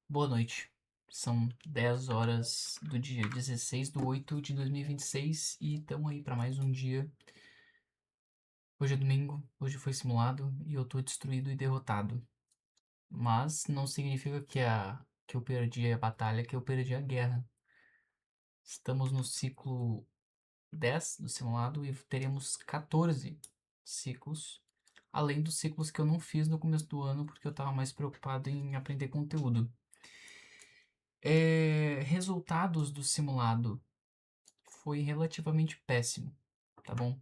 Boa noite. São 10 horas do dia 16/8/2026 e estamos aí para mais um dia. Hoje é domingo, hoje foi simulado e eu tô destruído e derrotado. Mas não significa que eu perdi a batalha, que eu perdi a guerra. Estamos no ciclo 10 do simulado e teremos 14 ciclos, além dos ciclos que eu não fiz no começo do ano porque eu estava mais preocupado em aprender conteúdo. Resultados do simulado foi relativamente péssimo, tá bom?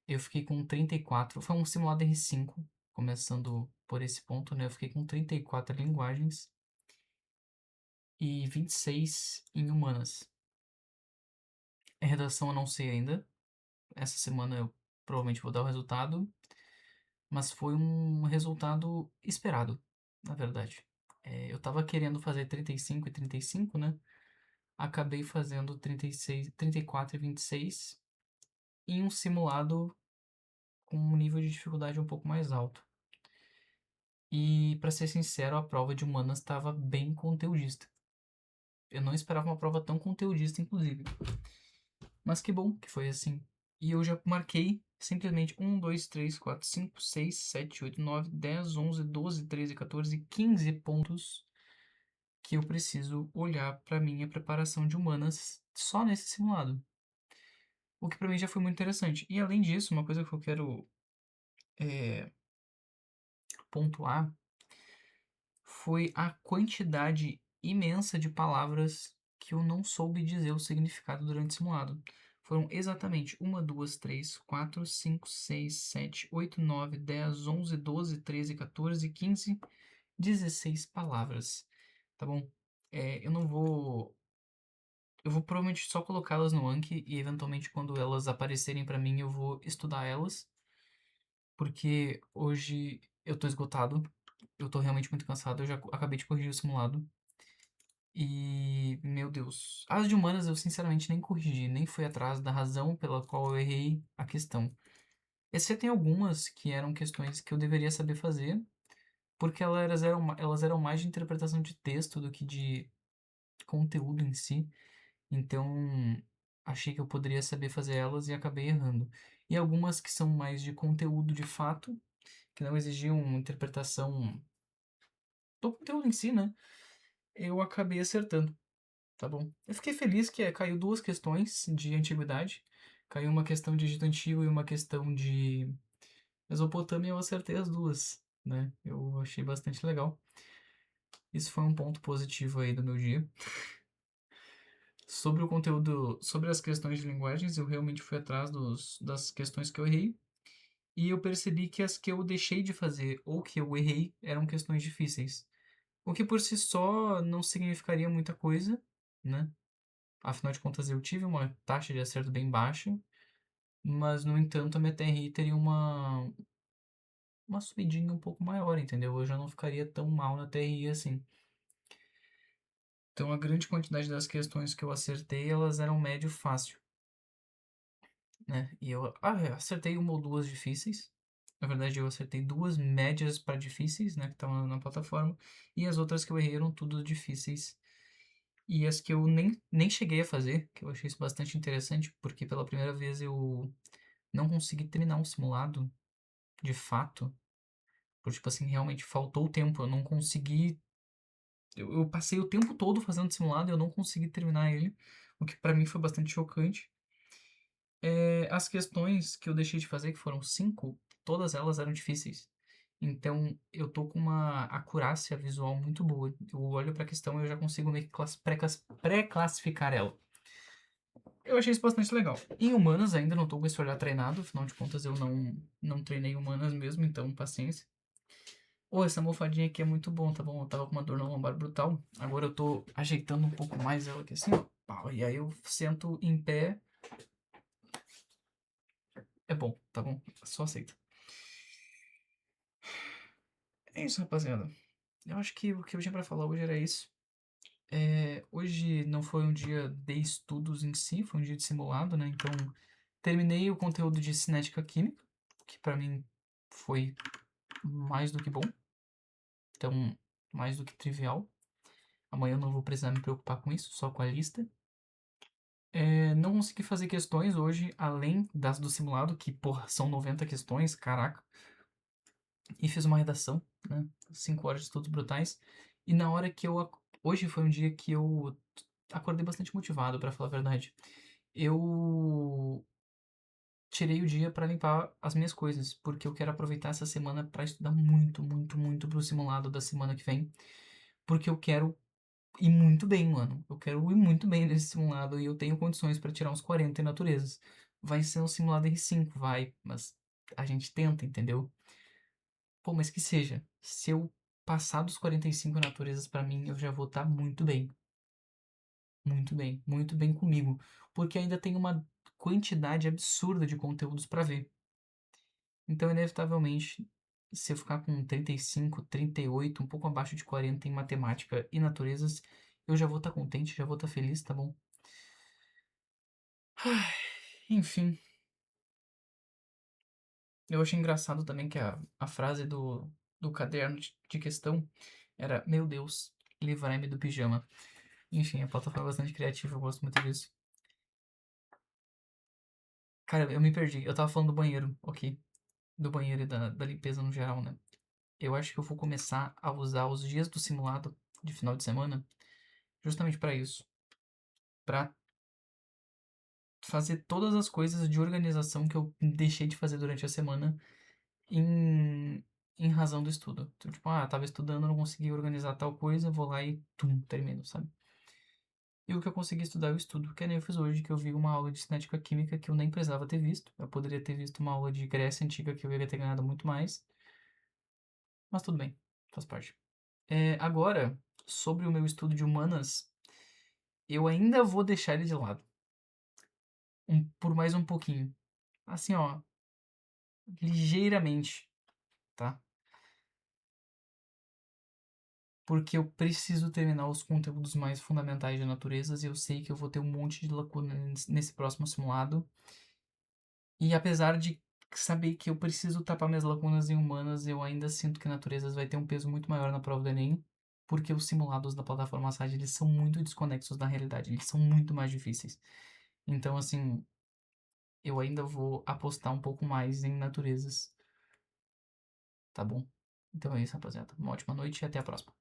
Eu fiquei com 34, foi um simulado R5, começando por esse ponto, né? Eu fiquei com 34 linguagens e 26 em humanas. Em redação eu não sei ainda. Essa semana eu provavelmente vou dar o resultado, mas foi um resultado esperado, na verdade. Eu tava querendo fazer 35 e 35, né? Acabei fazendo 36, 34 e 26 em um simulado com um nível de dificuldade um pouco mais alto. E, pra ser sincero, a prova de humanas estava bem conteudista. Eu não esperava uma prova tão conteudista, inclusive. Mas que bom que foi assim. E eu já marquei simplesmente 1, 2, 3, 4, 5, 6, 7, 8, 9, 10, 11, 12, 13, 14, 15 pontos que eu preciso olhar para minha preparação de humanas só nesse simulado. O que para mim já foi muito interessante. E além disso, uma coisa que eu quero é, pontuar foi a quantidade imensa de palavras que eu não soube dizer o significado durante o simulado. Foram exatamente 1, 2, 3, 4, 5, 6, 7, 8, 9, 10, 11, 12, 13, 14, 15, 16 palavras. Tá bom? Eu não vou. Eu vou provavelmente só colocá-las no Anki e eventualmente quando elas aparecerem pra mim eu vou estudar elas, porque hoje eu tô esgotado, eu tô realmente muito cansado, eu já acabei de corrigir o simulado. E, meu Deus, as de humanas eu sinceramente nem corrigi, nem fui atrás da razão pela qual eu errei a questão. Exceto em algumas que eram questões que eu deveria saber fazer, porque elas eram mais de interpretação de texto do que de conteúdo em si. Então, achei que eu poderia saber fazer elas e acabei errando. E algumas que são mais de conteúdo de fato, que não exigiam interpretação do conteúdo em si, né? Eu acabei acertando. Tá bom. Eu fiquei feliz que caiu duas questões de antiguidade. Caiu uma questão de Egito Antigo e uma questão de Mesopotâmia, eu acertei as duas, né? Eu achei bastante legal. Isso foi um ponto positivo aí do meu dia. Sobre o conteúdo, sobre as questões de linguagens, eu realmente fui atrás das questões que eu errei. E eu percebi que as que eu deixei de fazer ou que eu errei eram questões difíceis. O que por si só não significaria muita coisa, né? Afinal de contas, eu tive uma taxa de acerto bem baixa, mas no entanto a minha TRI teria uma subidinha um pouco maior, entendeu? Eu já não ficaria tão mal na TRI assim. Então a grande quantidade das questões que eu acertei, elas eram médio fácil, né? E eu acertei uma ou duas difíceis. Na verdade, eu acertei duas médias para difíceis, né, que estavam na plataforma, e as outras que eu errei eram tudo difíceis. E as que eu nem cheguei a fazer, que eu achei isso bastante interessante, porque pela primeira vez eu não consegui terminar um simulado de fato, por tipo assim, realmente faltou tempo, eu não consegui. Eu passei o tempo todo fazendo simulado e eu não consegui terminar ele, o que pra mim foi bastante chocante. As questões que eu deixei de fazer, que foram 5, todas elas eram difíceis. Então eu tô com uma acurácia visual muito boa. Eu olho pra questão e eu já consigo meio que pré-classificar ela. Eu achei isso bastante legal. Em humanas ainda não tô com esse olhar treinado, afinal de contas eu não treinei humanas mesmo, então paciência. Ô, essa almofadinha aqui é muito bom, tá bom? Eu tava com uma dor na lombar brutal. Agora eu tô ajeitando um pouco mais ela aqui assim, ó. Pau, e aí eu sento em pé. É bom, tá bom? Só aceita. É isso, rapaziada. Eu acho que o que eu tinha pra falar hoje era isso. Hoje não foi um dia de estudos em si, foi um dia de simulado, né? Então, terminei o conteúdo de cinética química, que pra mim foi mais do que bom. Então, mais do que trivial. Amanhã eu não vou precisar me preocupar com isso, só com a lista. Não consegui fazer questões hoje, além das do simulado, que, porra, são 90 questões, caraca. E fiz uma redação, né? 5 horas de estudos brutais. E na hora que eu. Hoje foi um dia que eu acordei bastante motivado, pra falar a verdade. Eu tirei o dia pra limpar as minhas coisas, porque eu quero aproveitar essa semana pra estudar muito, muito, muito pro simulado da semana que vem. Porque eu quero ir muito bem, mano. Eu quero ir muito bem nesse simulado e eu tenho condições pra tirar uns 40 em naturezas. Vai ser um simulado R5, vai, mas a gente tenta, entendeu? Pô, mas que seja. Se eu passar dos 45 naturezas pra mim, eu já vou estar muito bem. Muito bem comigo. Porque ainda tem uma quantidade absurda de conteúdos pra ver. Então, inevitavelmente, se eu ficar com 35, 38, um pouco abaixo de 40 em matemática e naturezas, eu já vou estar contente, já vou estar feliz, tá bom? Ai, enfim, eu achei engraçado também que a frase do caderno de questão era: Meu Deus, livrai-me do pijama. Enfim, a pauta foi bastante criativa, eu gosto muito disso. Cara, eu me perdi. Eu tava falando do banheiro, ok? Do banheiro e da limpeza no geral, né? Eu acho que eu vou começar a usar os dias do simulado de final de semana justamente pra isso. Pra fazer todas as coisas de organização que eu deixei de fazer durante a semana em, em razão do estudo. Então, tipo, tava estudando, não consegui organizar tal coisa, vou lá e tum, termino, sabe? E o que eu consegui estudar, eu estudo, que nem eu fiz hoje, que eu vi uma aula de cinética química que eu nem precisava ter visto. Eu poderia ter visto uma aula de Grécia Antiga que eu ia ter ganhado muito mais. Mas tudo bem, faz parte. Agora, sobre o meu estudo de humanas, eu ainda vou deixar ele de lado. Por mais um pouquinho. Assim, ó, ligeiramente, tá? Porque eu preciso terminar os conteúdos mais fundamentais de naturezas e eu sei que eu vou ter um monte de lacuna nesse próximo simulado. E apesar de saber que eu preciso tapar minhas lacunas em humanas, eu ainda sinto que naturezas vai ter um peso muito maior na prova do Enem, porque os simulados da plataforma SAD, eles são muito desconexos da realidade, eles são muito mais difíceis. Então, assim, eu ainda vou apostar um pouco mais em naturezas, tá bom? Então é isso, rapaziada. Uma ótima noite e até a próxima.